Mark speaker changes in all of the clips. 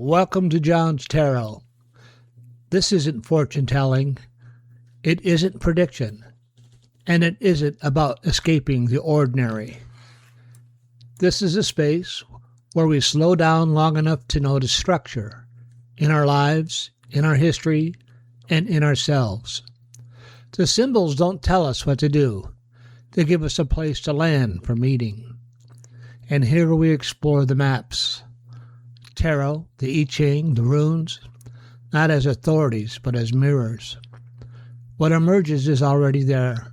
Speaker 1: Welcome to John's Tarot. This isn't fortune telling, it isn't prediction, and it isn't about escaping the ordinary. This is a space where we slow down long enough to notice structure in our lives, in our history, and in ourselves. The symbols don't tell us what to do. They give us a place to land for meeting. And here we explore the maps. Tarot, the I Ching, the runes, not as authorities, but as mirrors. What emerges is already there.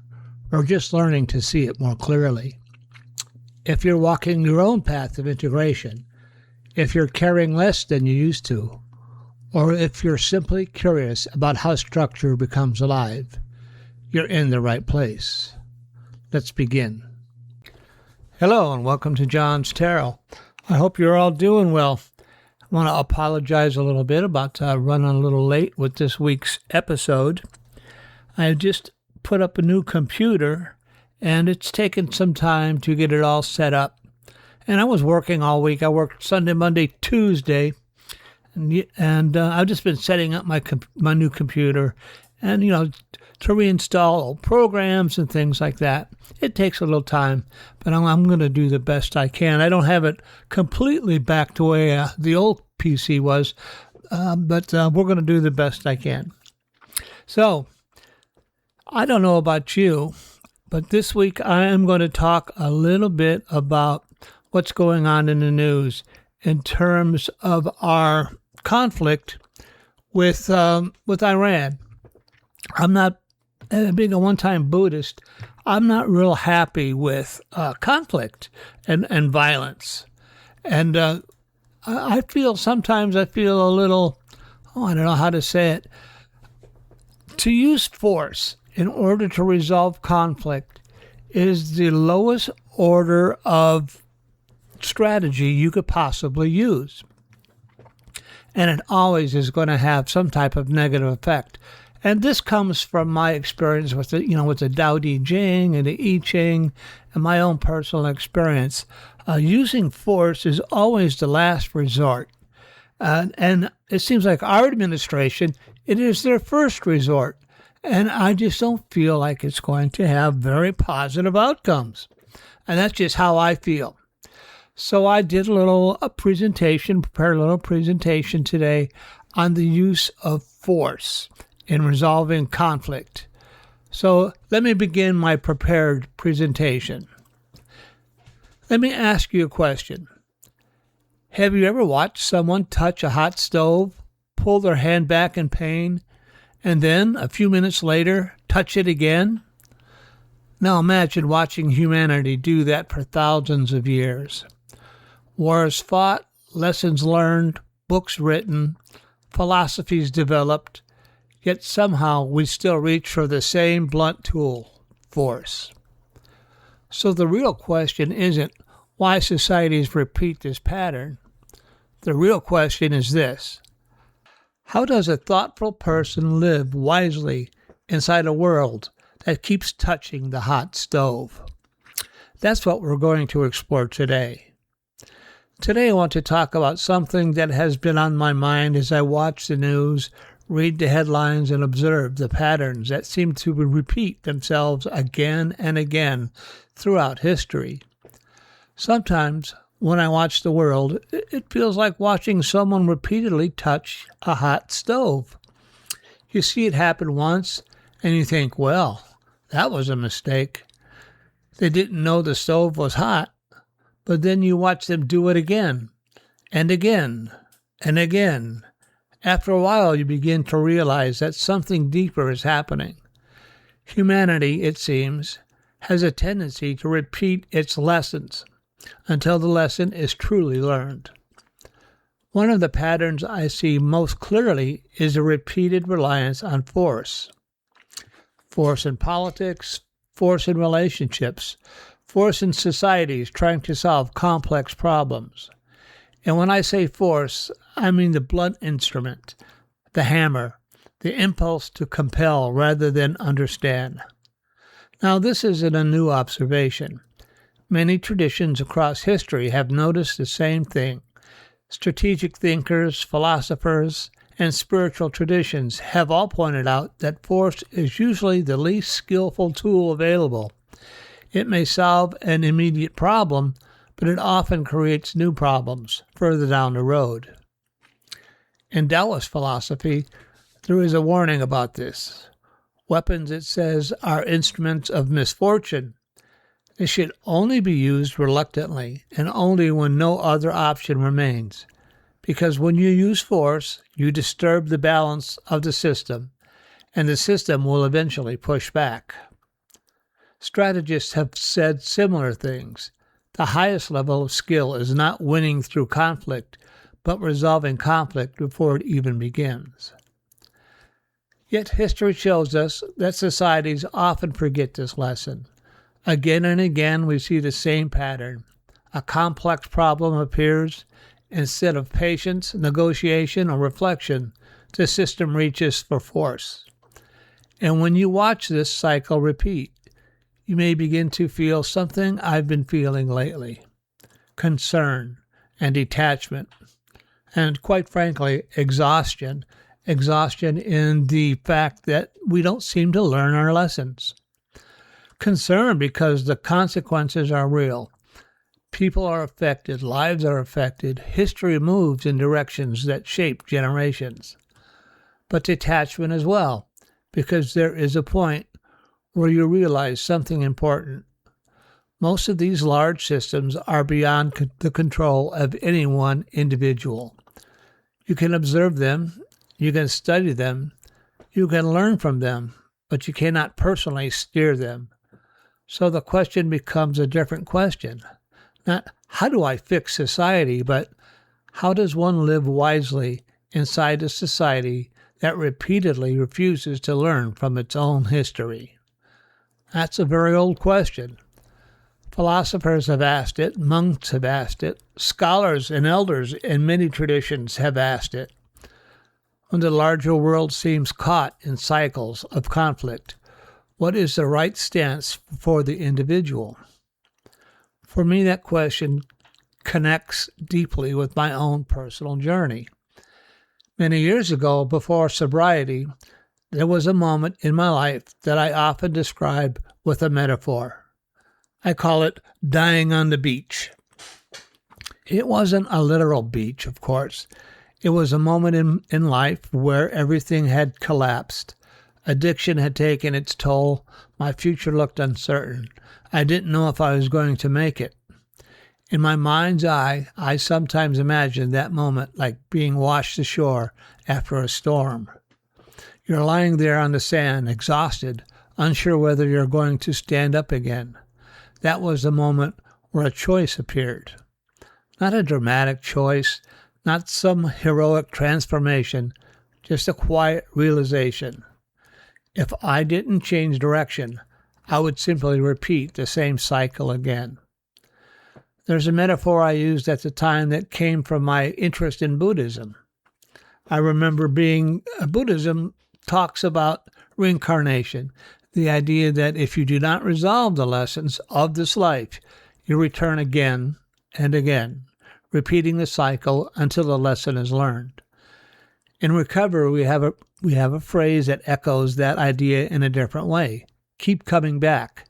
Speaker 1: We're just learning to see it more clearly. If you're walking your own path of integration, if you're caring less than you used to, or if you're simply curious about how structure becomes alive, you're in the right place. Let's begin. Hello and welcome to John's Tarot. I hope you're all doing well. I want to apologize a little bit about running a little late with this week's episode. I just put up a new computer and it's taken some time to get it all set up. And I was working all week. I worked Sunday, Monday, Tuesday, and I've just been setting up my new computer and, to reinstall old programs and things like that. It takes a little time, but I'm going to do the best I can. I don't have it completely back to where the old PC was, but we're going to do the best I can. So, I don't know about you, but this week I am going to talk a little bit about what's going on in the news in terms of our conflict with Iran. I'm not, being a one-time Buddhist, I'm not real happy with conflict and violence. And sometimes I feel a little, I don't know how to say it. To use force in order to resolve conflict is the lowest order of strategy you could possibly use. And it always is going to have some type of negative effect. And this comes from my experience with the Tao Te Ching and the I Ching and my own personal experience. Using force is always the last resort. And it seems like our administration, it is their first resort. And I just don't feel like it's going to have very positive outcomes. And that's just how I feel. So I did prepared a little presentation today on the use of force in resolving conflict. So let me begin my prepared presentation. Let me ask you a question. Have you ever watched someone touch a hot stove, pull their hand back in pain, and then a few minutes later touch it again? Now imagine watching humanity do that for thousands of years. Wars fought, lessons learned, books written, philosophies developed, yet somehow we still reach for the same blunt tool, force. So the real question isn't why societies repeat this pattern. The real question is this: how does a thoughtful person live wisely inside a world that keeps touching the hot stove? That's what we're going to explore today. Today I want to talk about something that has been on my mind as I watch the news, read the headlines, and observe the patterns that seem to repeat themselves again and again throughout history. Sometimes, when I watch the world, it feels like watching someone repeatedly touch a hot stove. You see it happen once, and you think, well, that was a mistake. They didn't know the stove was hot. But then you watch them do it again, and again, and again. After a while, you begin to realize that something deeper is happening. Humanity, it seems, has a tendency to repeat its lessons until the lesson is truly learned. One of the patterns I see most clearly is a repeated reliance on force. Force in politics, force in relationships, force in societies trying to solve complex problems. And when I say force, I mean the blunt instrument, the hammer, the impulse to compel rather than understand. Now, this isn't a new observation. Many traditions across history have noticed the same thing. Strategic thinkers, philosophers, and spiritual traditions have all pointed out that force is usually the least skillful tool available. It may solve an immediate problem, but it often creates new problems further down the road. In Taoist philosophy, there is a warning about this. Weapons, it says, are instruments of misfortune. They should only be used reluctantly and only when no other option remains. Because when you use force, you disturb the balance of the system, and the system will eventually push back. Strategists have said similar things. The highest level of skill is not winning through conflict, but resolving conflict before it even begins. Yet history shows us that societies often forget this lesson. Again and again we see the same pattern. A complex problem appears. Instead of patience, negotiation, or reflection, the system reaches for force. And when you watch this cycle repeat, you may begin to feel something I've been feeling lately: concern and detachment, and quite frankly, exhaustion. Exhaustion in the fact that we don't seem to learn our lessons. Concern because the consequences are real. People are affected, lives are affected, history moves in directions that shape generations. But detachment as well, because there is a point where you realize something important. Most of these large systems are beyond the control of any one individual. You can observe them, you can study them, you can learn from them, but you cannot personally steer them. So the question becomes a different question. Not how do I fix society, but how does one live wisely inside a society that repeatedly refuses to learn from its own history? That's a very old question. Philosophers have asked it, monks have asked it, scholars and elders in many traditions have asked it. When the larger world seems caught in cycles of conflict, what is the right stance for the individual? For me, that question connects deeply with my own personal journey. Many years ago, before sobriety, there was a moment in my life that I often describe with a metaphor. I call it dying on the beach. It wasn't a literal beach, of course. It was a moment in life where everything had collapsed. Addiction had taken its toll. My future looked uncertain. I didn't know if I was going to make it. In my mind's eye, I sometimes imagine that moment like being washed ashore after a storm. You're lying there on the sand, exhausted, unsure whether you're going to stand up again. That was the moment where a choice appeared. Not a dramatic choice, not some heroic transformation, just a quiet realization. If I didn't change direction, I would simply repeat the same cycle again. There's a metaphor I used at the time that came from my interest in Buddhism. I remember Buddhism talks about reincarnation, the idea that if you do not resolve the lessons of this life, you return again and again, repeating the cycle until the lesson is learned. In recovery, we have a phrase that echoes that idea in a different way: keep coming back.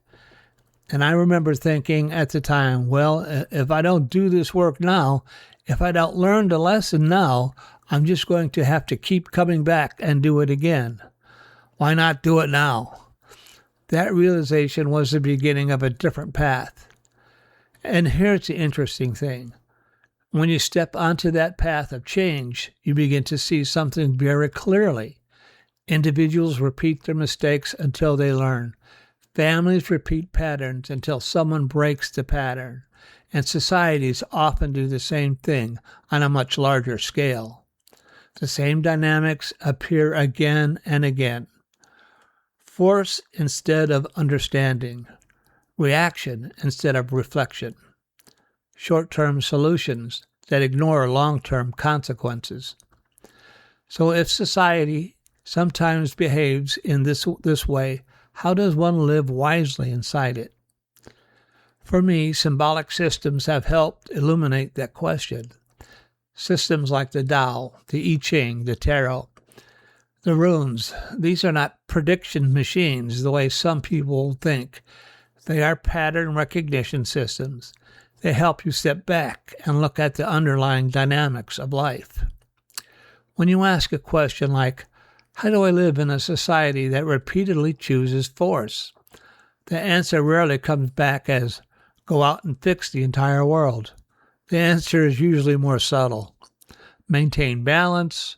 Speaker 1: And I remember thinking at the time, well, if I don't do this work now, if I don't learn the lesson now, I'm just going to have to keep coming back and do it again. Why not do it now? That realization was the beginning of a different path. And here's the interesting thing. When you step onto that path of change, you begin to see something very clearly. Individuals repeat their mistakes until they learn. Families repeat patterns until someone breaks the pattern. And societies often do the same thing on a much larger scale. The same dynamics appear again and again. Force instead of understanding. Reaction instead of reflection. Short-term solutions that ignore long-term consequences. So if society sometimes behaves in this way, how does one live wisely inside it? For me, symbolic systems have helped illuminate that question. Systems like the Tao, the I Ching, the Tarot, the runes, these are not prediction machines the way some people think. They are pattern recognition systems. They help you step back and look at the underlying dynamics of life. When you ask a question like, how do I live in a society that repeatedly chooses force? The answer rarely comes back as, go out and fix the entire world. The answer is usually more subtle. Maintain balance,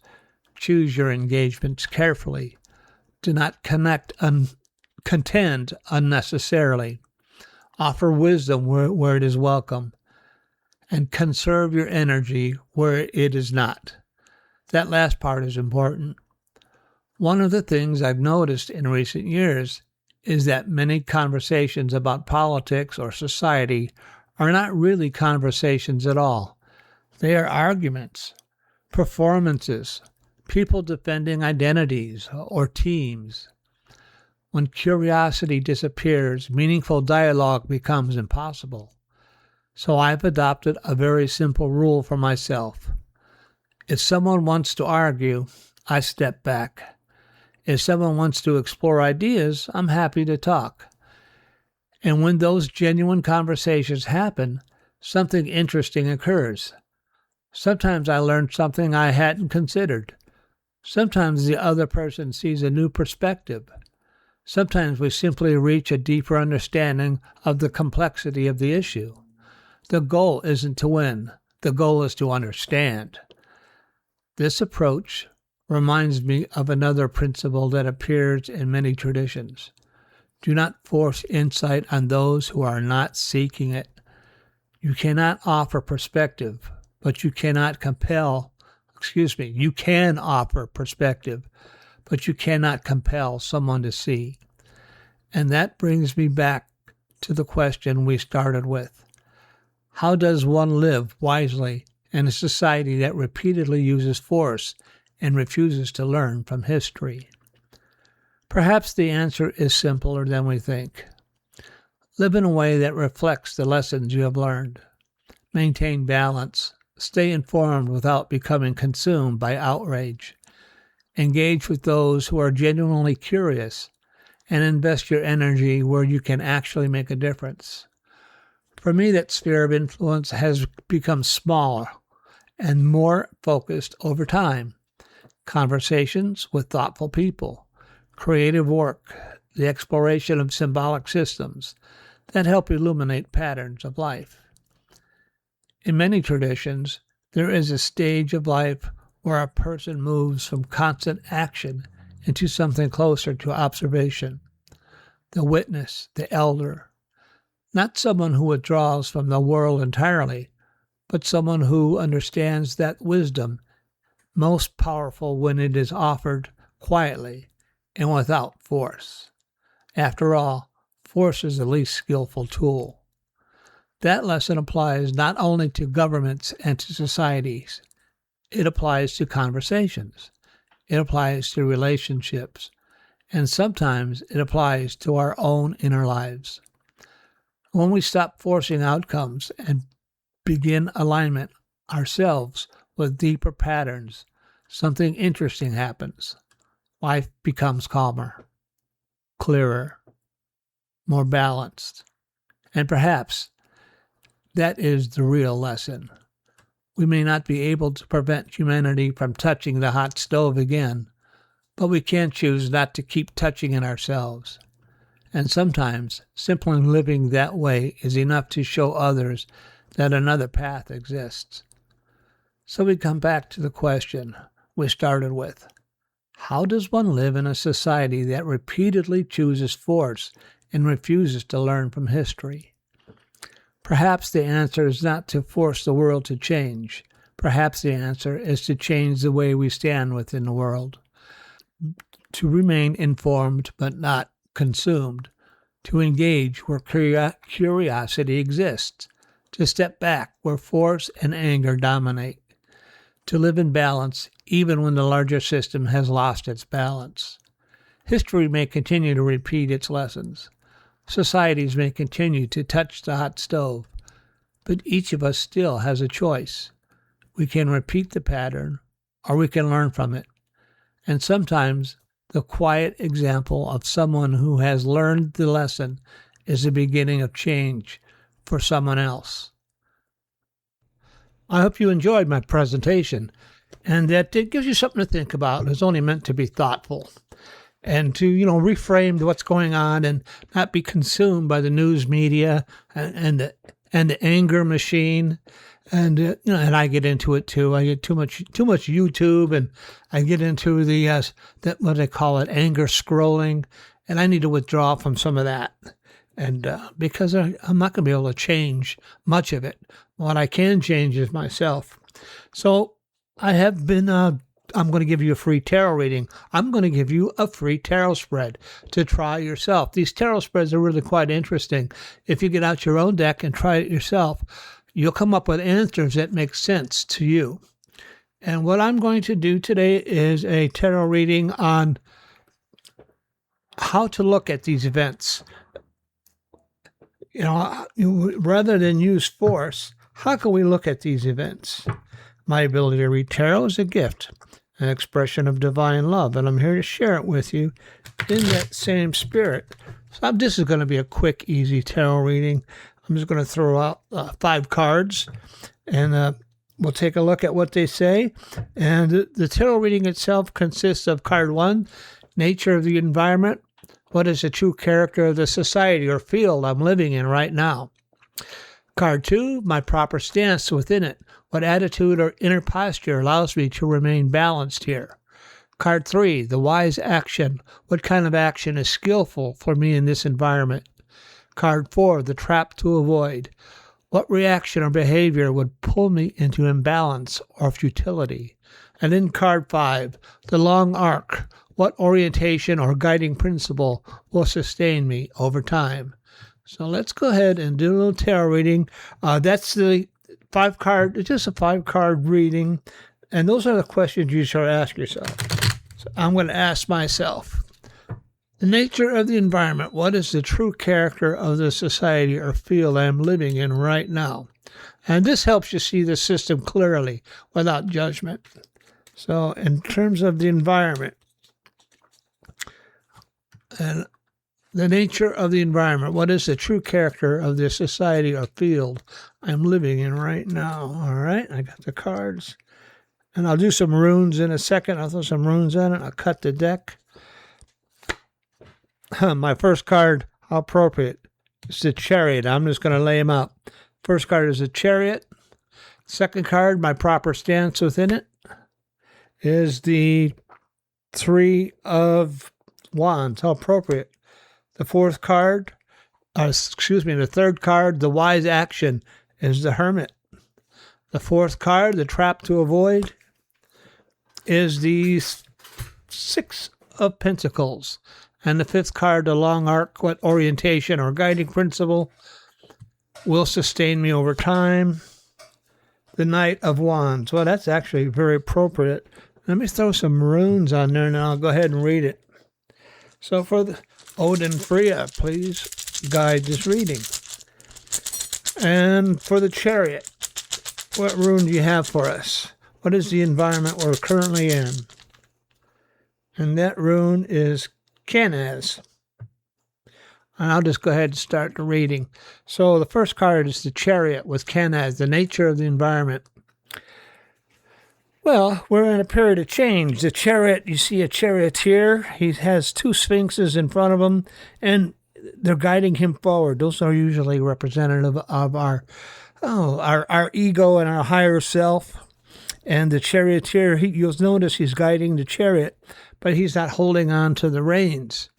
Speaker 1: choose your engagements carefully. Do not contend unnecessarily. Offer wisdom where it is welcome. And conserve your energy where it is not. That last part is important. One of the things I've noticed in recent years is that many conversations about politics or society are not really conversations at all. They are arguments, performances, people defending identities or teams. When curiosity disappears, meaningful dialogue becomes impossible. So I've adopted a very simple rule for myself. If someone wants to argue, I step back. If someone wants to explore ideas, I'm happy to talk. And when those genuine conversations happen, something interesting occurs. Sometimes I learn something I hadn't considered. Sometimes the other person sees a new perspective. Sometimes we simply reach a deeper understanding of the complexity of the issue. The goal isn't to win. The goal is to understand. This approach reminds me of another principle that appears in many traditions. Do not force insight on those who are not seeking it. You cannot offer perspective, but you cannot you can offer perspective, but you cannot compel someone to see. And that brings me back to the question we started with. How does one live wisely in a society that repeatedly uses force and refuses to learn from history? Perhaps the answer is simpler than we think. Live in a way that reflects the lessons you have learned. Maintain balance. Stay informed without becoming consumed by outrage. Engage with those who are genuinely curious, and invest your energy where you can actually make a difference. For me, that sphere of influence has become smaller and more focused over time. Conversations with thoughtful people, creative work, the exploration of symbolic systems that help illuminate patterns of life. In many traditions, there is a stage of life where a person moves from constant action into something closer to observation. The witness, the elder, not someone who withdraws from the world entirely, but someone who understands that wisdom most powerful when it is offered quietly and without force. After all, force is the least skillful tool. That lesson applies not only to governments and to societies. It applies to conversations. It applies to relationships. And sometimes it applies to our own inner lives. When we stop forcing outcomes and begin alignment ourselves with deeper patterns, something interesting happens. Life becomes calmer, clearer, more balanced. And perhaps that is the real lesson. We may not be able to prevent humanity from touching the hot stove again, but we can choose not to keep touching it ourselves. And sometimes simply living that way is enough to show others that another path exists. So we come back to the question we started with. How does one live in a society that repeatedly chooses force and refuses to learn from history? Perhaps the answer is not to force the world to change. Perhaps the answer is to change the way we stand within the world. To remain informed but not consumed. To engage where curiosity exists. To step back where force and anger dominate. To live in balance even when the larger system has lost its balance. History may continue to repeat its lessons. Societies may continue to touch the hot stove, but each of us still has a choice. We can repeat the pattern, or we can learn from it. And sometimes the quiet example of someone who has learned the lesson is the beginning of change for someone else. I hope you enjoyed my presentation and that it gives you something to think about. It's only meant to be thoughtful and to, reframe what's going on and not be consumed by the news media and the anger machine. And and I get into it too. I get too much YouTube, and I get into the what they call it, anger scrolling, and I need to withdraw from some of that. And because I'm not going to be able to change much of it. What I can change is myself. So I have been. I'm going to give you a free tarot reading. I'm going to give you a free tarot spread to try yourself. These tarot spreads are really quite interesting. If you get out your own deck and try it yourself, you'll come up with answers that make sense to you. And what I'm going to do today is a tarot reading on how to look at these events. Rather than use force, how can we look at these events? My ability to read tarot is a gift, an expression of divine love, and I'm here to share it with you in that same spirit. So this is going to be a quick, easy tarot reading. I'm just going to throw out 5 cards, and we'll take a look at what they say. And the tarot reading itself consists of card 1, nature of the environment. What is the true character of the society or field I'm living in right now? Card 2, my proper stance within it. What attitude or inner posture allows me to remain balanced here? Card 3, the wise action. What kind of action is skillful for me in this environment? Card 4, the trap to avoid. What reaction or behavior would pull me into imbalance or futility? And in card 5, the long arc. What orientation or guiding principle will sustain me over time? So let's go ahead and do a little tarot reading. That's the 5-card, it's just a 5-card reading. And those are the questions you should ask yourself. So I'm going to ask myself, the nature of the environment. What is the true character of the society or field I'm living in right now? And this helps you see the system clearly without judgment. So in terms of the environment, and the nature of the environment, what is the true character of the society or field I'm living in right now? All right, I got the cards. And I'll do some runes in a second. I'll throw some runes on it. I'll cut the deck. My first card, how appropriate, is the Chariot. I'm just going to lay them out. First card is the Chariot. Second card, my proper stance within it, is the 3 of Wands. How appropriate. The fourth card, the third card, the wise action, is the Hermit. The fourth card, the trap to avoid, is the 6 of Pentacles. And the fifth card, the long arc, what orientation or guiding principle will sustain me over time. The Knight of Wands. Well, that's actually very appropriate. Let me throw some runes on there, and I'll go ahead and read it. So for the Odin Freya, please guide this reading. And for the Chariot, what rune do you have for us? What is the environment we're currently in? And that rune is Canaz. And I'll just go ahead and start the reading. So the first card is the Chariot with Canaz, the nature of the environment. Well, we're in a period of change. The Chariot, you see a charioteer. He has 2 sphinxes in front of him, and they're guiding him forward. Those are usually representative of our ego and our higher self. And the charioteer, you'll notice he's guiding the chariot, but he's not holding on to the reins.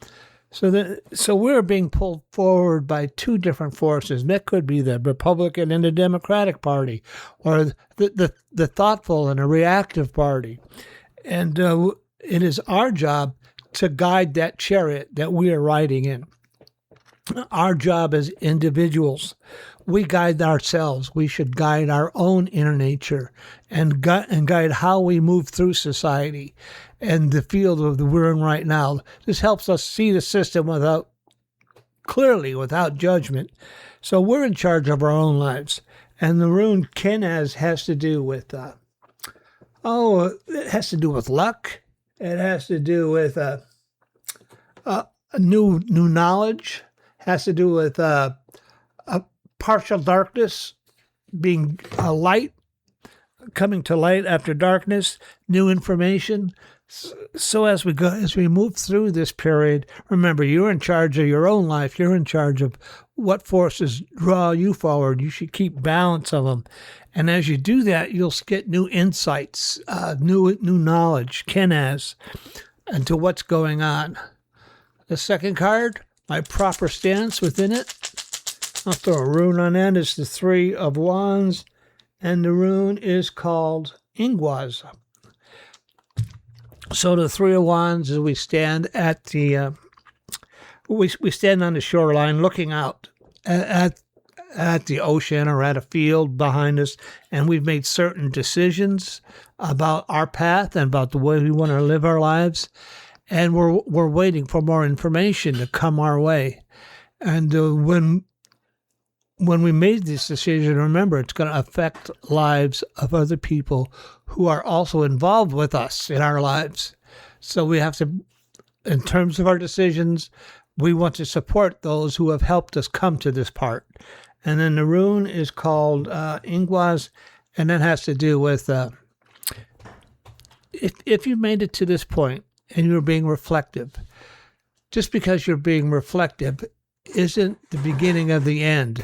Speaker 1: So we're being pulled forward by 2 different forces. That could be the Republican and the Democratic Party, or the thoughtful and a reactive party. And it is our job to guide that chariot that we are riding in. Our job as individuals, we guide ourselves. We should guide our own inner nature and guide how we move through society and the field of the we're in right now. This helps us see the system without judgment. So we're in charge of our own lives. And the rune Kenaz has to do with Oh, it has to do with luck. It has to do with new knowledge. Has to do with a partial darkness being a light, coming to light after darkness, new information. So as we move through this period, remember, you're in charge of your own life. You're in charge of what forces draw you forward. You should keep balance of them. And as you do that, you'll get new insights, new knowledge, Kenaz, into what's going on. The second card, my proper stance within it. I'll throw a rune on that. It's the Three of Wands, and the rune is called Ingwaz. So the Three of Wands, as we stand at the, we stand on the shoreline looking out at the ocean or at a field behind us, and we've made certain decisions about our path and about the way we want to live our lives, and we're waiting for more information to come our way. And when we made this decision, remember, it's going to affect lives of other people who are also involved with us in our lives. So we have to, in terms of our decisions, we want to support those who have helped us come to this part. And then the rune is called Ingwaz, and that has to do with if you made it to this point and you're being reflective, just because you're being reflective isn't the beginning of the end.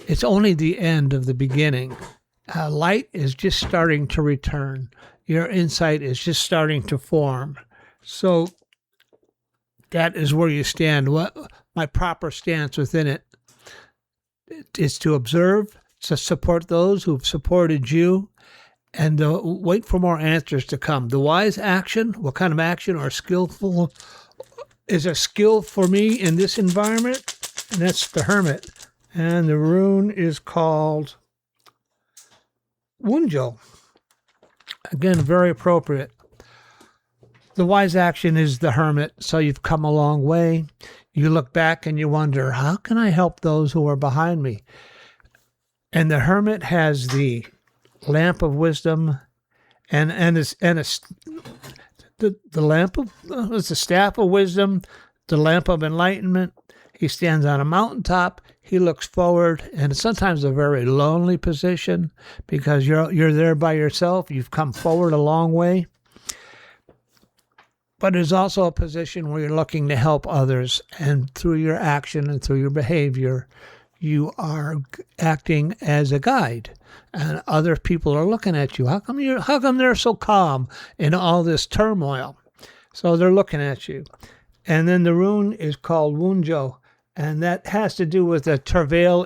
Speaker 1: It's only the end of the beginning. Light is just starting to return. Your insight is just starting to form. So that is where you stand. What my proper stance within it is to observe, to support those who've supported you, and wait for more answers to come. The wise action, what kind of action or skillful is a skill for me in this environment? And that's the Hermit. And the rune is called Wunjo. Again, very appropriate. The wise action is the Hermit, so you've come a long way. You look back and you wonder, how can I help those who are behind me? And the Hermit has the lamp of wisdom and the lamp of it's the staff of wisdom, the lamp of enlightenment. He stands on a mountaintop. He looks forward, and it's sometimes a very lonely position because you're there by yourself. You've come forward a long way. But it's also a position where you're looking to help others, and through your action and through your behavior, you are acting as a guide, and other people are looking at you. How come they're so calm in all this turmoil? So they're looking at you. And then the rune is called Wunjo, and that has to do with the travail.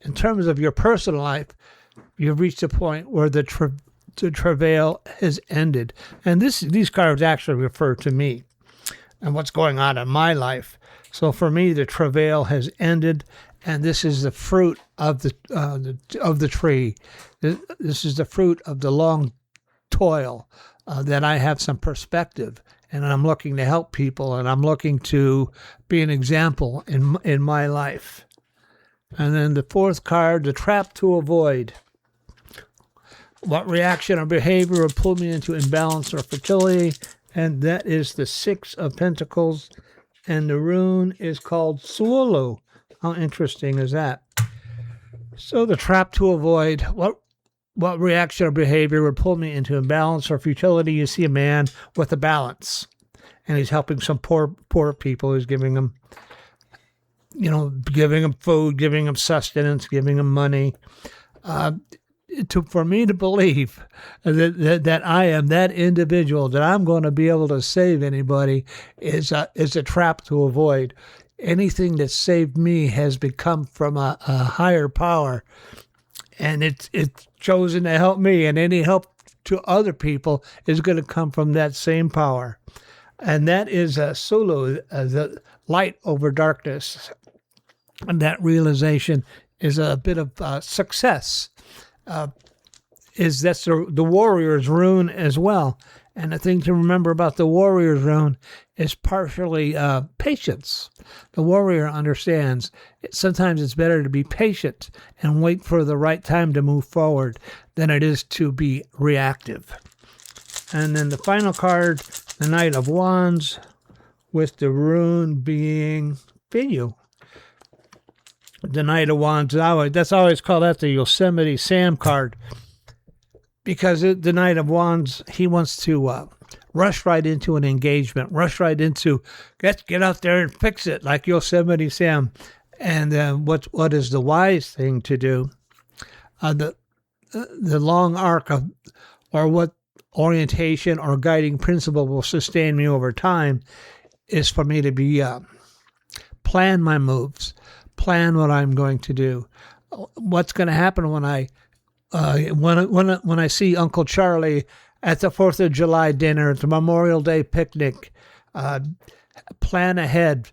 Speaker 1: In terms of your personal life, you've reached a point where the travail has ended. And these cards actually refer to me and what's going on in my life. So for me, the travail has ended, and this is the fruit of the tree. This is the fruit of the long toil that I have some perspective, and I'm looking to help people, and I'm looking to be an example in my life. And then the fourth card, the trap to avoid. What reaction or behavior will pull me into imbalance or fertility? And that is the Six of Pentacles. And the rune is called Suolo. How interesting is that? So the trap to avoid, what reaction or behavior would pull me into imbalance or futility? You see a man with a balance, and he's helping some poor people. He's giving them, giving them food, giving them sustenance, giving them money. For me to believe that I am that individual, that I'm going to be able to save anybody, is a trap to avoid. Anything that saved me has become from a higher power, and it's chosen to help me, and any help to other people is going to come from that same power. And that is a Sulu, the light over darkness. And that realization is a bit of success. That's the warrior's rune as well. And the thing to remember about the warrior's rune is partially patience. The warrior understands sometimes it's better to be patient and wait for the right time to move forward than it is to be reactive. And then the final card, the Knight of Wands, with the rune being Feiyu. The Knight of Wands, that's always called that the Yosemite Sam card. Because the Knight of Wands, he wants to rush right into an engagement, rush right into, get out there and fix it, like Yosemite Sam. And what is the wise thing to do? The long arc of, or what orientation or guiding principle will sustain me over time, is for me to be plan my moves, plan what I'm going to do. What's going to happen when I see Uncle Charlie at the 4th of July dinner, at the Memorial Day picnic? Plan ahead.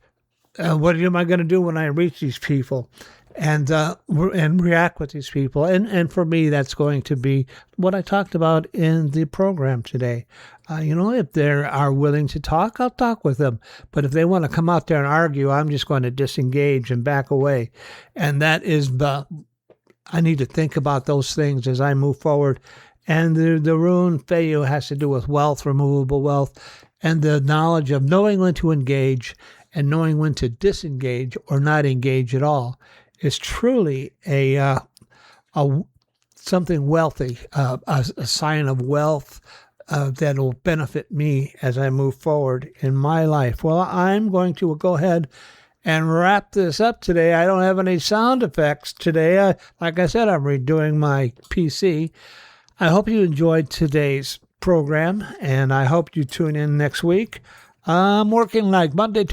Speaker 1: What am I going to do when I reach these people, and react with these people? And for me, that's going to be what I talked about in the program today. If they are willing to talk, I'll talk with them. But if they want to come out there and argue, I'm just going to disengage and back away. And that is I need to think about those things as I move forward. And the rune Feiyu has to do with wealth, removable wealth, and the knowledge of knowing when to engage and knowing when to disengage or not engage at all is truly a something wealthy, a sign of wealth that will benefit me as I move forward in my life. Well, I'm going to go ahead and wrap this up today. I don't have any sound effects today. Like I said, I'm redoing my PC. I hope you enjoyed today's program, and I hope you tune in next week. I'm working like Monday,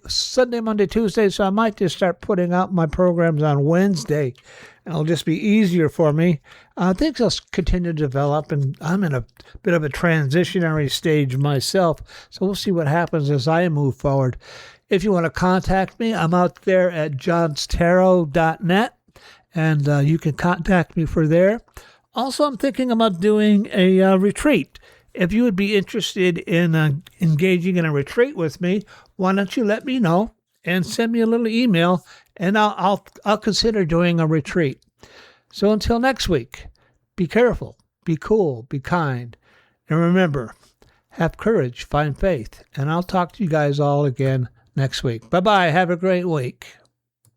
Speaker 1: Sunday, Monday, Tuesday, so I might just start putting out my programs on Wednesday. It'll just be easier for me. Things will continue to develop, and I'm in a bit of a transitionary stage myself, so we'll see what happens as I move forward. If you want to contact me, I'm out there at JohnsTarot.net, and you can contact me for there. Also, I'm thinking about doing a retreat. If you would be interested in engaging in a retreat with me, why don't you let me know and send me a little email, and I'll consider doing a retreat. So until next week, be careful, be cool, be kind, and remember, have courage, find faith, and I'll talk to you guys all again next week. Bye-bye. Have a great week.